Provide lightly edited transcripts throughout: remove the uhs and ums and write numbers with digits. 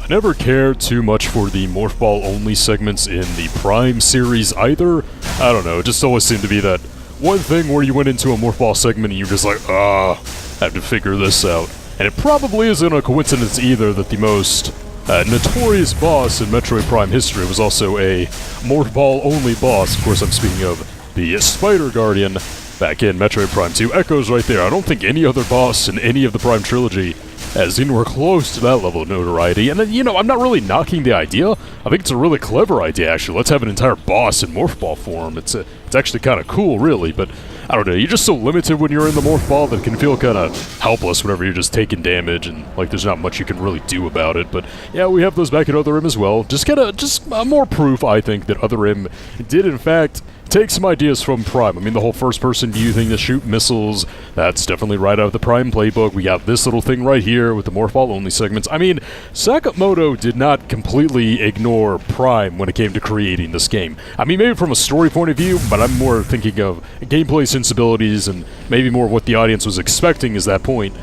never cared too much for the Morph Ball only segments in the Prime series either. I don't know, it just always seemed to be that one thing where you went into a Morph Ball segment and you're just like, have to figure this out. And it probably isn't a coincidence either that the most notorious boss in Metroid Prime history was also a Morph Ball only boss. Of course, I'm speaking of the Spider Guardian back in Metroid Prime 2. Echoes right there. I don't think any other boss in any of the Prime trilogy has anywhere close to that level of notoriety. And then, you know, I'm not really knocking the idea. I think it's a really clever idea, actually. Let's have an entire boss in Morph Ball form. It's actually kind of cool, really, but I don't know, you're just so limited when you're in the Morph Ball that it can feel kind of helpless whenever you're just taking damage and, like, there's not much you can really do about it. But, yeah, we have those back in Other M as well. Just more proof, I think, that Other M did, in fact, take some ideas from Prime. I mean, the whole first-person view thing to shoot missiles, that's definitely right out of the Prime playbook. We got this little thing right here with the Morph Ball only segments. I mean, Sakamoto did not completely ignore Prime when it came to creating this game. I mean, maybe from a story point of view, but I'm more thinking of gameplay sensibilities and maybe more what the audience was expecting at that point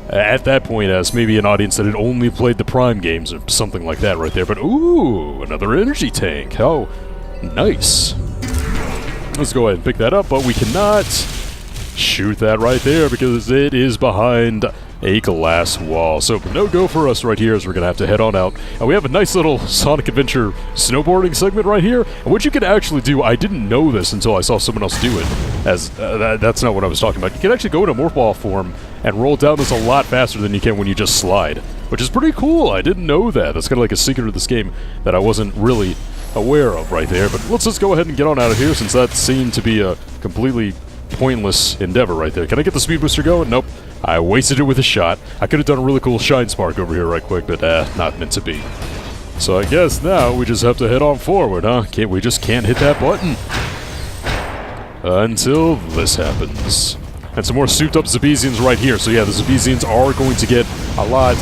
as maybe an audience that had only played the Prime games or something like that right there. But, ooh, another energy tank. Oh, nice. Let's go ahead and pick that up, but we cannot shoot that right there because it is behind a glass wall. So no go for us right here as we're going to have to head on out. And we have a nice little Sonic Adventure snowboarding segment right here. And what you can actually do, I didn't know this until I saw someone else do it, as that's not what I was talking about. You can actually go into Morph Ball form and roll down this a lot faster than you can when you just slide, which is pretty cool. I didn't know that. That's kind of like a secret of this game that I wasn't really aware of right there. But let's just go ahead and get on out of here since that seemed to be a completely pointless endeavor right there. Can I get the speed booster going? Nope. I wasted it with a shot. I could have done a really cool shine spark over here right quick, but not meant to be. So I guess now we just have to head on forward, huh? We just can't hit that button until this happens. And some more souped-up Zabezians right here. So yeah, the Zabezians are going to get a lot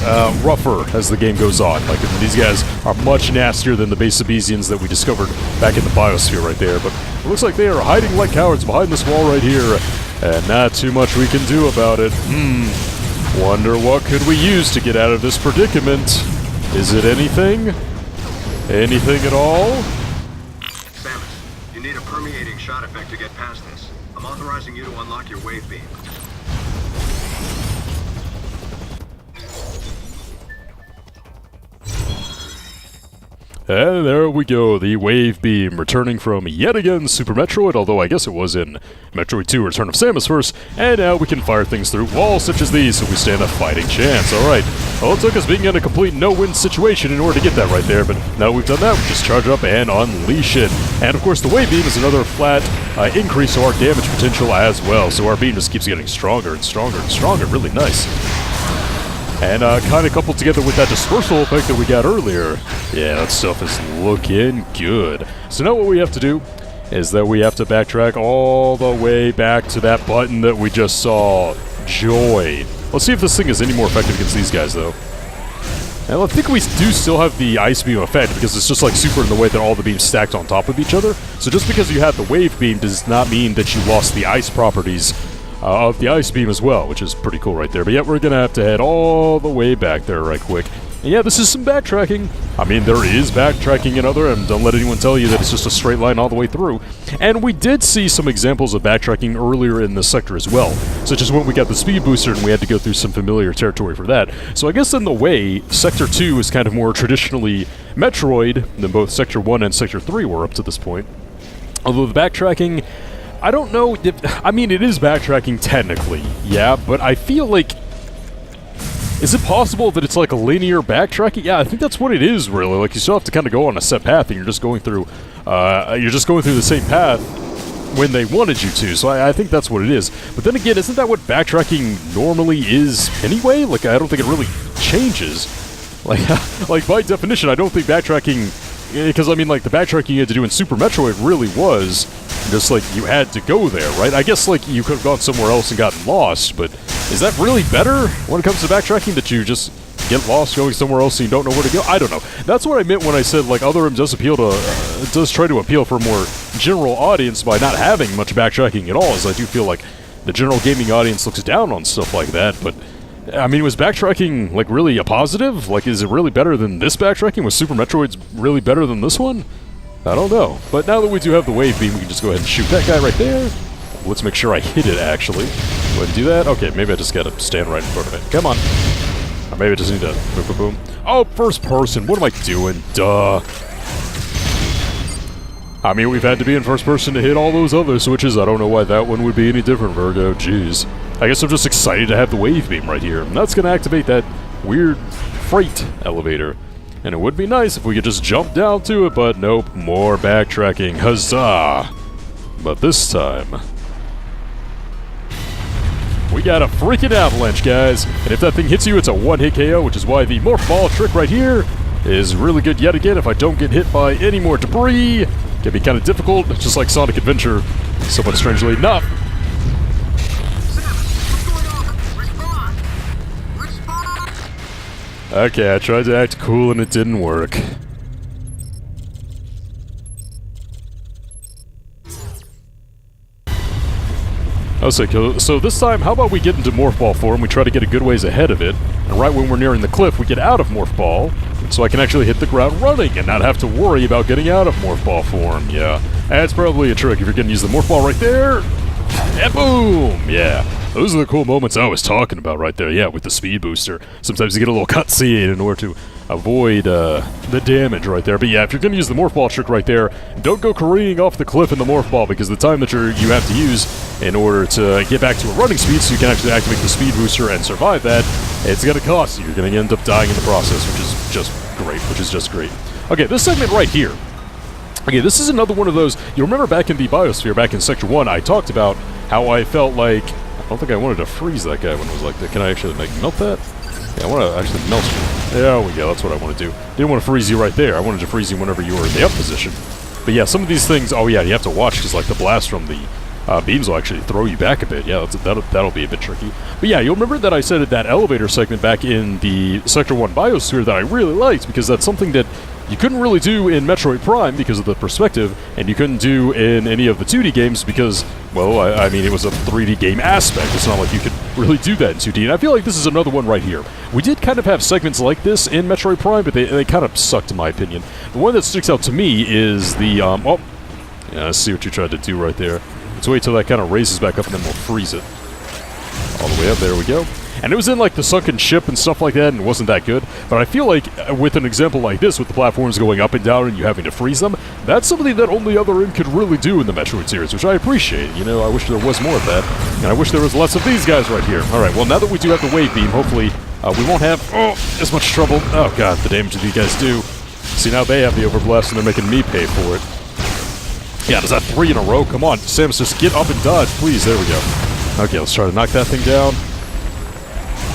rougher as the game goes on. Like, these guys are much nastier than the base Zabezians that we discovered back in the biosphere right there. But it looks like they are hiding like cowards behind this wall right here, and not too much we can do about it. Wonder what could we use to get out of this predicament? Is it anything? Anything at all? Samus, you need a permeating shot effect to get past this. I'm authorizing you to unlock your wave beam. And there we go, the Wave Beam, returning from yet again Super Metroid, although I guess it was in Metroid 2 Return of Samus first, and now we can fire things through walls such as these, so we stand a fighting chance. Alright, well, it took us being in a complete no-win situation in order to get that right there, but now that we've done that, we just charge up and unleash it. And of course, the Wave Beam is another flat increase to our damage potential as well, so our beam just keeps getting stronger and stronger and stronger, really nice. And kind of coupled together with that dispersal effect that we got earlier, yeah, that stuff is looking good. So now what we have to do is that we have to backtrack all the way back to that button that we just saw. Joy. Let's see if this thing is any more effective against these guys, though. And I think we do still have the Ice Beam effect, because it's just like super in the way that all the beams stacked on top of each other. So just because you had the Wave Beam does not mean that you lost the ice properties of the Ice Beam as well, which is pretty cool right there. But yeah, we're gonna have to head all the way back there right quick. And yeah, this is some backtracking. I mean, there is backtracking in Other M. Don't let anyone tell you that it's just a straight line all the way through. And we did see some examples of backtracking earlier in this sector as well, such as when we got the speed booster and we had to go through some familiar territory for that. So I guess in the way, Sector 2 is kind of more traditionally Metroid than both Sector 1 and Sector 3 were up to this point. Although the backtracking, I don't know if, I mean, it is backtracking technically, yeah, but I feel like, is it possible that it's like a linear backtracking? Yeah, I think that's what it is, really. Like, you still have to kind of go on a set path, and you're just going through the same path when they wanted you to, so I think that's what it is. But then again, isn't that what backtracking normally is anyway? Like, I don't think it really changes. Like by definition, I don't think backtracking, because I mean, like, the backtracking you had to do in Super Metroid really was just like you had to go there, right? I guess like you could have gone somewhere else and gotten lost, but is that really better when it comes to backtracking, that you just get lost going somewhere else and you don't know where to go? I don't know. That's what I meant when I said like Other M does try to appeal for a more general audience by not having much backtracking at all, as I do feel like the general gaming audience looks down on stuff like that, but I mean, was backtracking, like, really a positive? Like, is it really better than this backtracking? Was Super Metroid's really better than this one? I don't know. But now that we do have the wave beam, we can just go ahead and shoot that guy right there. Let's make sure I hit it, actually. Go ahead and do that. Okay, maybe I just gotta stand right in front of it. Come on. Or maybe I just need to boom, boom, boom. Oh, first person. What am I doing? Duh. I mean, we've had to be in first person to hit all those other switches. I don't know why that one would be any different, Virgo. Jeez. I guess I'm just excited to have the wave beam right here. And that's going to activate that weird freight elevator. And it would be nice if we could just jump down to it, but nope. More backtracking. Huzzah! But this time, we got a freaking avalanche, guys. And if that thing hits you, it's a one-hit KO, which is why the Morph Ball trick right here is really good yet again. If I don't get hit by any more debris, it can be kind of difficult, just like Sonic Adventure, somewhat strangely enough. Okay, I tried to act cool and it didn't work. So this time, how about we get into Morph Ball form, we try to get a good ways ahead of it, and right when we're nearing the cliff, we get out of Morph Ball, so I can actually hit the ground running and not have to worry about getting out of Morph Ball form, yeah. That's probably a trick if you're gonna use the Morph Ball right there, and boom, yeah. Those are the cool moments I was talking about right there, yeah, with the speed booster. Sometimes you get a little cutscene in order to avoid the damage right there. But yeah, if you're going to use the Morph Ball trick right there, don't go careening off the cliff in the Morph Ball, because the time that you have to use in order to get back to a running speed so you can actually activate the speed booster and survive that, it's going to cost you. You're going to end up dying in the process, which is just great. Okay, this segment right here. Okay, this is another one of those, you remember back in the Biosphere, back in Sector 1, I talked about how I felt like, I don't think I wanted to freeze that guy when it was like that. Can I actually, like, melt that? Yeah, I want to actually melt you. There we go, that's what I want to do. Didn't want to freeze you right there. I wanted to freeze you whenever you were in the up position. But yeah, some of these things, oh yeah, you have to watch, because like the blast from the beams will actually throw you back a bit. Yeah, that'll be a bit tricky. But yeah, you'll remember that I said at that elevator segment back in the Sector 1 Biosphere that I really liked, because that's something that you couldn't really do in Metroid Prime because of the perspective, and you couldn't do in any of the 2D games because, well, I mean, it was a 3D game aspect. It's not like you could really do that in 2D, and I feel like this is another one right here. We did kind of have segments like this in Metroid Prime, but they kind of sucked in my opinion. The one that sticks out to me is the, oh, yeah, let's see what you tried to do right there. Let's wait till that kind of raises back up, and then we'll freeze it. All the way up, there we go. And it was in like the sunken ship and stuff like that, and it wasn't that good. But I feel like with an example like this, with the platforms going up and down and you having to freeze them, that's something that only Other M could really do in the Metroid series, which I appreciate. You know, I wish there was more of that. And I wish there was less of these guys right here. Alright, well now that we do have the wave beam, hopefully we won't have, as much trouble. Oh god, the damage that these guys do. See, now they have the overblast and they're making me pay for it. Yeah, does that 3 in a row? Come on, Samus, just get up and dodge, please. There we go. Okay, let's try to knock that thing down.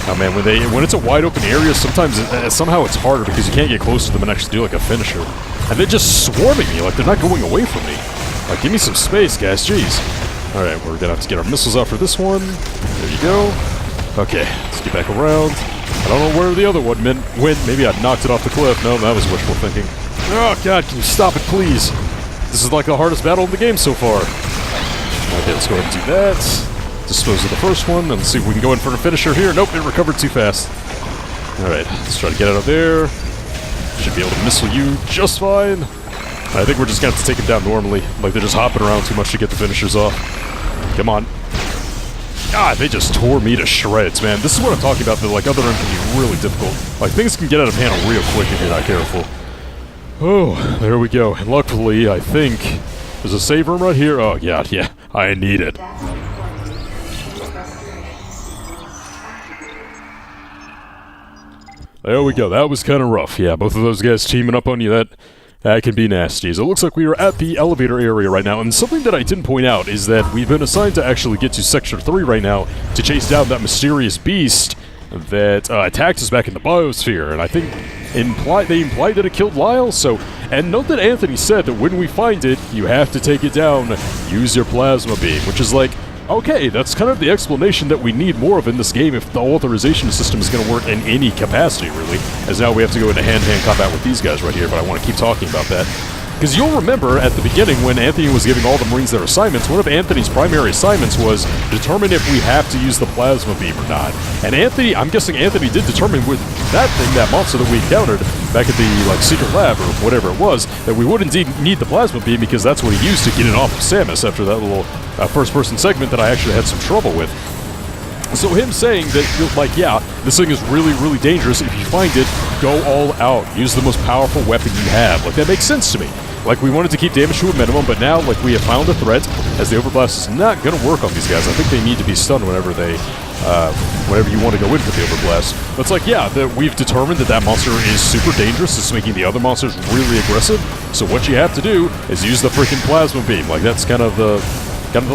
Oh man, when it's a wide open area, sometimes somehow it's harder because you can't get close to them and actually do like a finisher. And they're just swarming me, like they're not going away from me. Like, give me some space, guys, jeez. Alright, we're gonna have to get our missiles out for this one. There you go. Okay, let's get back around. I don't know where the other one went. Maybe I knocked it off the cliff. No, that was wishful thinking. Oh god, can you stop it, please? This is like the hardest battle in the game so far. Okay, let's go ahead and do that. Dispose of the first one, and let's see if we can go in for a finisher here. Nope, it recovered too fast. Alright, let's try to get out of there. Should be able to missile you just fine. I think we're just gonna have to take him down normally. Like, they're just hopping around too much to get the finishers off. Come on. God, they just tore me to shreds, man. This is what I'm talking about, that, like, Other M can be really difficult. Like, things can get out of hand real quick if you're not careful. Oh, there we go. And luckily, I think there's a save room right here. Oh, God, yeah. I need it. There we go, that was kind of rough. Yeah, both of those guys teaming up on you, that can be nasty. So it looks like we are at the elevator area right now, and something that I didn't point out is that we've been assigned to actually get to Sector 3 right now to chase down that mysterious beast that attacked us back in the Biosphere, and I think they implied that it killed Lyle, so... And note that Anthony said that when we find it, you have to take it down, use your plasma beam, which is like... Okay, that's kind of the explanation that we need more of in this game if the authorization system is going to work in any capacity, really. As now we have to go into hand-to-hand combat with these guys right here, but I want to keep talking about that. Because you'll remember at the beginning when Anthony was giving all the Marines their assignments, one of Anthony's primary assignments was determine if we have to use the plasma beam or not. And Anthony, I'm guessing Anthony did determine with that thing, that monster that we encountered back at the secret lab or whatever it was, that we would indeed need the plasma beam because that's what he used to get it off of Samus after that little first-person segment that I actually had some trouble with. So him saying that, like, yeah, this thing is really, really dangerous. If you find it, go all out. Use the most powerful weapon you have. Like, that makes sense to me. Like, we wanted to keep damage to a minimum, but now, like, we have found a threat, as the Overblast is not going to work on these guys. I think they need to be stunned whenever they, whenever you want to go in for the Overblast. But it's like, yeah, we've determined that that monster is super dangerous. It's making the other monsters really aggressive. So what you have to do is use the freaking Plasma Beam. Like, that's kind of the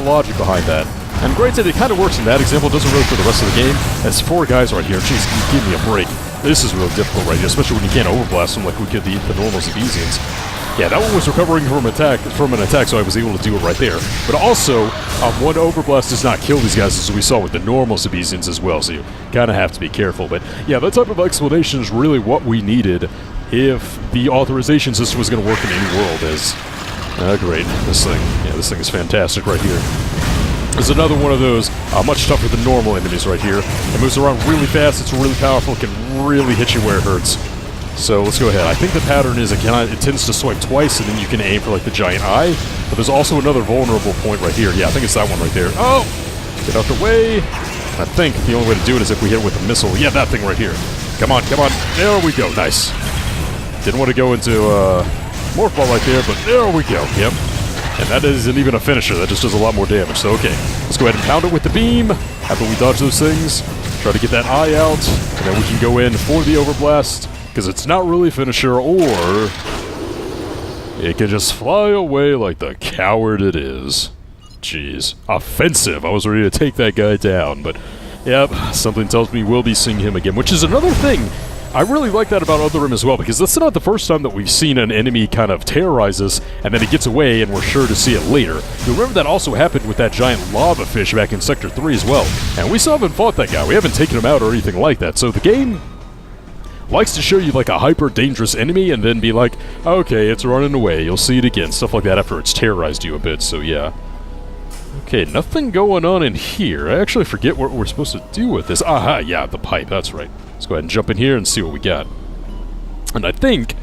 logic behind that. And granted, it kind of works in that example. It doesn't really for the rest of the game. There's 4 guys right here. Jeez, give me a break. This is really difficult right here, especially when you can't overblast them like we could the normal Zebesians. Yeah, that one was recovering from an attack, so I was able to do it right there. But also, one overblast does not kill these guys, as we saw with the normal Zebesians as well, so you kind of have to be careful. But yeah, that type of explanation is really what we needed if the authorization system was going to work in any world. Great, this thing is fantastic right here. There's another one of those much tougher than normal enemies right here. It moves around really fast, it's really powerful, it can really hit you where it hurts. So let's go ahead. I think the pattern is it tends to swipe twice and then you can aim for like the giant eye. But there's also another vulnerable point right here. Yeah, I think it's that one right there. Oh! Get out the way. I think the only way to do it is if we hit it with a missile. Yeah, that thing right here. Come on, come on. There we go. Nice. Didn't want to go into Morph Ball right there, but there we go. Yep. And that isn't even a finisher. That just does a lot more damage. So, okay. Let's go ahead and pound it with the beam. After we dodge those things, try to get that eye out. And then we can go in for the Overblast. Because it's not really a finisher, or it can just fly away like the coward it is. Jeez. Offensive. I was ready to take that guy down, but yep, something tells me we'll be seeing him again, which is another thing. I really like that about Otherim as well, because that's not the first time that we've seen an enemy kind of terrorize us, and then it gets away, and we're sure to see it later. You remember that also happened with that giant lava fish back in Sector 3 as well, and we still haven't fought that guy. We haven't taken him out or anything like that, so the game likes to show you like a hyper-dangerous enemy and then be like, okay, it's running away, you'll see it again, stuff like that after it's terrorized you a bit, so yeah. Okay, nothing going on in here. I actually forget what we're supposed to do with this. Aha, yeah, the pipe, that's right. Let's go ahead and jump in here and see what we got. And I think,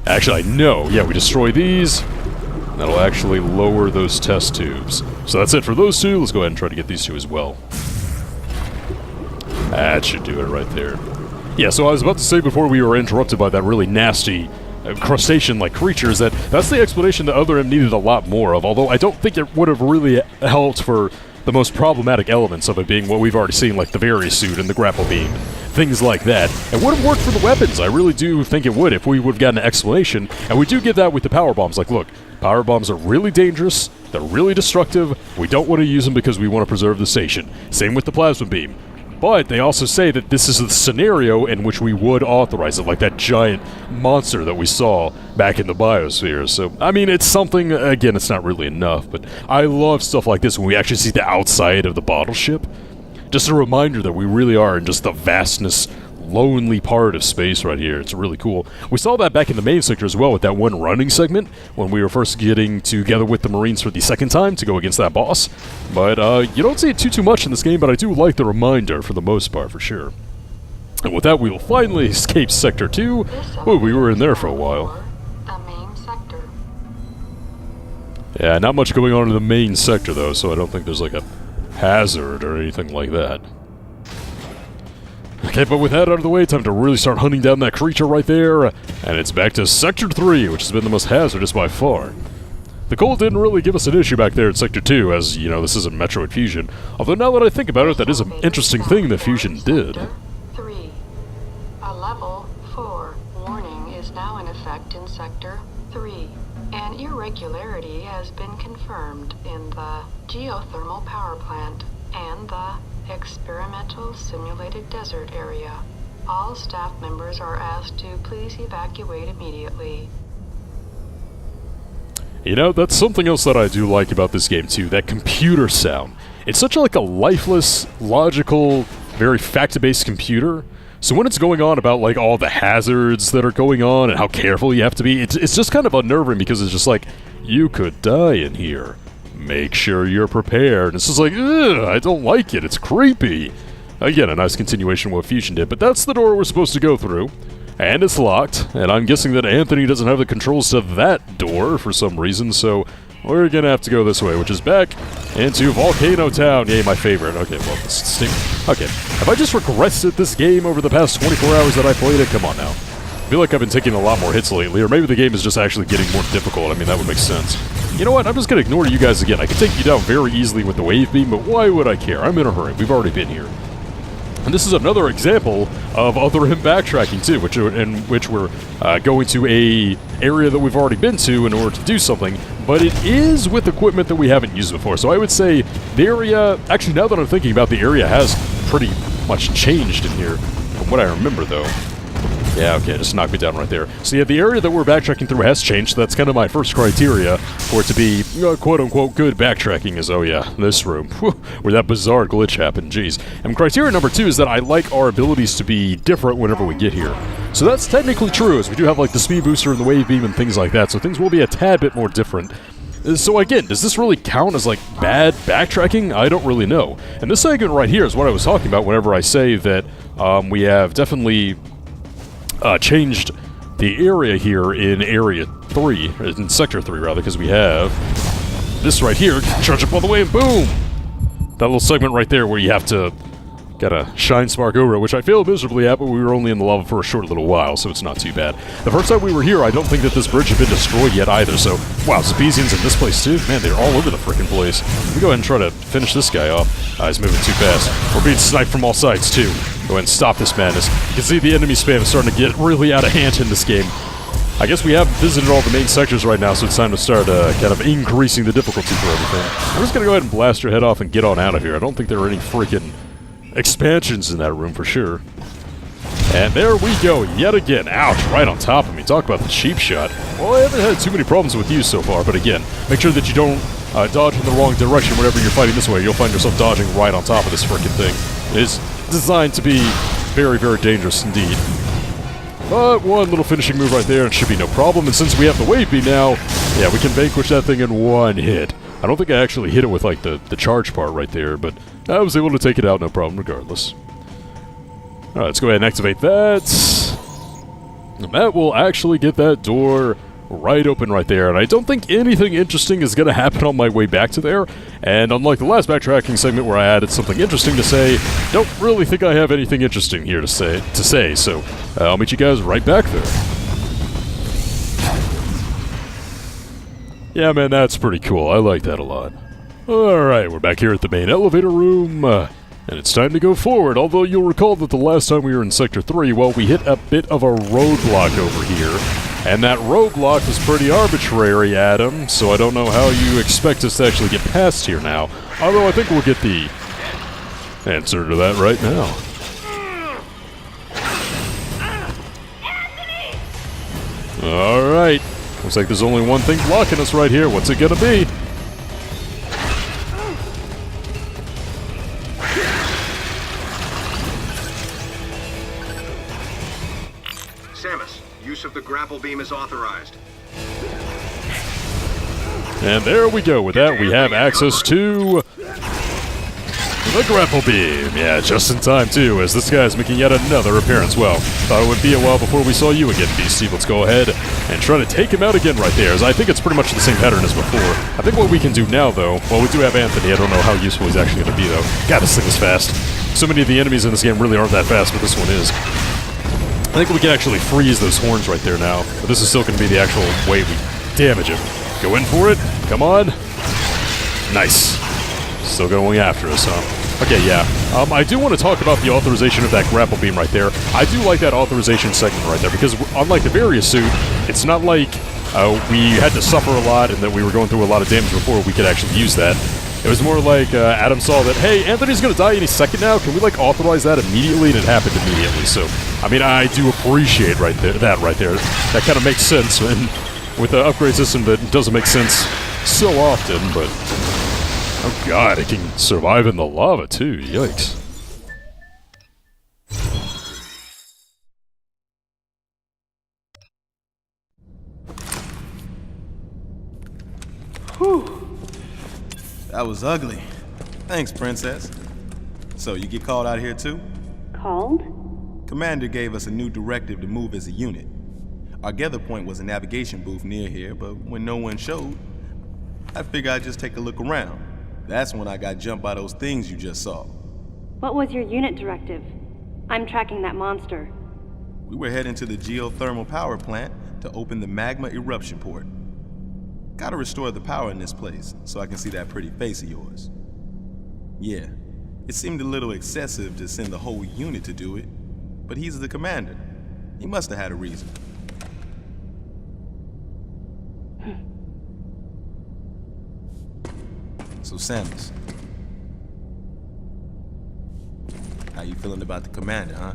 actually I know, yeah, we destroy these, and that'll actually lower those test tubes. So that's it for those two. Let's go ahead and try to get these two as well. That should do it right there. Yeah, so I was about to say before we were interrupted by that really nasty crustacean-like creatures that's the explanation that Otherim needed a lot more of, although I don't think it would have really helped for the most problematic elements of it being what we've already seen, like the Very Suit and the Grapple Beam, things like that. It would have worked for the weapons, I really do think it would, if we would have gotten an explanation, and we do get that with the power bombs. Like, look, power bombs are really dangerous, they're really destructive, we don't want to use them because we want to preserve the station. Same with the Plasma Beam. But they also say that this is a scenario in which we would authorize it, like that giant monster that we saw back in the biosphere. So, I mean, it's something, again, it's not really enough, but I love stuff like this when we actually see the outside of the bottle ship. Just a reminder that we really are in just the vastness, lonely part of space right here. It's really cool. We saw that back in the main sector as well with that one running segment when we were first getting together with the Marines for the second time to go against that boss. But you don't see it too much in this game, but I do like the reminder for the most part, for sure. And with that, we will finally escape Sector 2. Oh, we were in there for a while. The main sector. Yeah, not much going on in the main sector though, so I don't think there's like a hazard or anything like that. Okay, but with that out of the way, time to really start hunting down that creature right there, and it's back to Sector 3, which has been the most hazardous by far. The cold didn't really give us an issue back there at Sector 2, as, you know, this isn't Metroid Fusion, although now that I think about it, that is an interesting thing that Fusion did. Sector 3. A level 4 warning is now in effect in Sector 3. An irregularity has been confirmed in the geothermal power plant and the experimental simulated desert area. All staff members are asked to please evacuate immediately. You know, that's something else that I do like about this game too, that computer sound. It's such like a lifeless, logical, very fact-based computer, So when it's going on about, like, all the hazards that are going on and how careful you have to be, it's just kind of unnerving because it's just like, you could die in here. Make sure you're prepared. It's just like, ugh, I don't like it. It's creepy. Again, a nice continuation of what Fusion did, but that's the door we're supposed to go through. And it's locked, and I'm guessing that Anthony doesn't have the controls to that door for some reason, so we're gonna have to go this way, which is back into Volcano Town. Yay, my favorite. Okay, well, this stinks. Okay, have I just regressed at this game over the past 24 hours that I played it? Come on now. I feel like I've been taking a lot more hits lately, or maybe the game is just actually getting more difficult. I mean, that would make sense. You know what? I'm just gonna ignore you guys again. I can take you down very easily with the wave beam, but why would I care? I'm in a hurry. We've already been here. And this is another example of other him backtracking too, in which we're going to a area that we've already been to in order to do something, but it is with equipment that we haven't used before. So I would say the area, actually now that I'm thinking about, the area has pretty much changed in here from what I remember though. Yeah, okay, just knocked me down right there. So yeah, the area that we're backtracking through has changed. So that's kind of my first criteria for it to be, quote-unquote, good backtracking is, oh yeah, this room, where that bizarre glitch happened, jeez. And criteria number 2 is that I like our abilities to be different whenever we get here. So that's technically true, as we do have, like, the speed booster and the wave beam and things like that, so things will be a tad bit more different. So again, does this really count as, like, bad backtracking? I don't really know. And this segment right here is what I was talking about whenever I say that we have definitely changed the area here in Area 3, or in Sector 3 rather, because we have this right here, charge up all the way and boom! That little segment right there where you have to get a shine spark over it, which I failed miserably at, but we were only in the lava for a short little while, so it's not too bad. The first time we were here, I don't think that this bridge had been destroyed yet either, so wow, Zepesian's in this place too? Man, they're all over the frickin' place. Let me go ahead and try to finish this guy off. He's moving too fast. We're being sniped from all sides too. Go ahead and stop this madness. You can see the enemy spam is starting to get really out of hand in this game. I guess we have visited all the main sectors right now, so it's time to start kind of increasing the difficulty for everything. I'm just gonna go ahead and blast your head off and get on out of here. I don't think there are any freaking expansions in that room for sure. And there we go, yet again. Ouch, right on top of me. Talk about the cheap shot. Well, I haven't had too many problems with you so far, but again, make sure that you don't dodge in the wrong direction whenever you're fighting this way. You'll find yourself dodging right on top of this freaking thing. It is designed to be very, very dangerous indeed. But one little finishing move right there, and it should be no problem. And since we have the wave beam now, yeah, we can vanquish that thing in one hit. I don't think I actually hit it with, like, the charge part right there, but I was able to take it out no problem regardless. Alright, let's go ahead and activate that. And that will actually get that door right open right there, and I don't think anything interesting is going to happen on my way back to there. And unlike the last backtracking segment where I added something interesting to say, don't really think I have anything interesting here to say, so I'll meet you guys right back there. Yeah, man, that's pretty cool. I like that a lot. Alright, we're back here at the main elevator room, and it's time to go forward, although you'll recall that the last time we were in Sector 3, well, we hit a bit of a roadblock over here, and that roadblock was pretty arbitrary, Adam, so I don't know how you expect us to actually get past here now, although I think we'll get the answer to that right now. Alright, looks like there's only one thing blocking us right here. What's it gonna be? Samus, use of the grapple beam is authorized. And there we go. With that, we have access to the grapple beam. Yeah, just in time, too, as this guy's making yet another appearance. Well, thought it would be a while before we saw you again, Beastie. Let's go ahead and try to take him out again right there, as I think it's pretty much the same pattern as before. I think what we can do now, though, well, we do have Anthony. I don't know how useful he's actually going to be, though. God, this thing is fast. So many of the enemies in this game really aren't that fast, but this one is. I think we can actually freeze those horns right there now, but this is still going to be the actual way we damage him. Go in for it. Come on. Nice. Still going after us, huh? Okay, yeah. I do want to talk about the authorization of that grapple beam right there. I do like that authorization segment right there, because unlike the Various suit, it's not like we had to suffer a lot and that we were going through a lot of damage before we could actually use that. It was more like Adam saw that, hey, Anthony's going to die any second now. Can we, like, authorize that immediately? And it happened immediately. So, I mean, I do appreciate that right there. That kind of makes sense. And with the upgrade system, that doesn't make sense so often, but oh god, it can survive in the lava too. Yikes. Whew. That was ugly. Thanks, Princess. So, you get called out here too? Called? Commander gave us a new directive to move as a unit. Our gather point was a navigation booth near here, but when no one showed, I figured I'd just take a look around. That's when I got jumped by those things you just saw. What was your unit directive? I'm tracking that monster. We were heading to the geothermal power plant to open the magma eruption port. Gotta restore the power in this place so I can see that pretty face of yours. Yeah, it seemed a little excessive to send the whole unit to do it, but he's the commander. He must have had a reason. So Samus, how you feeling about the commander, huh?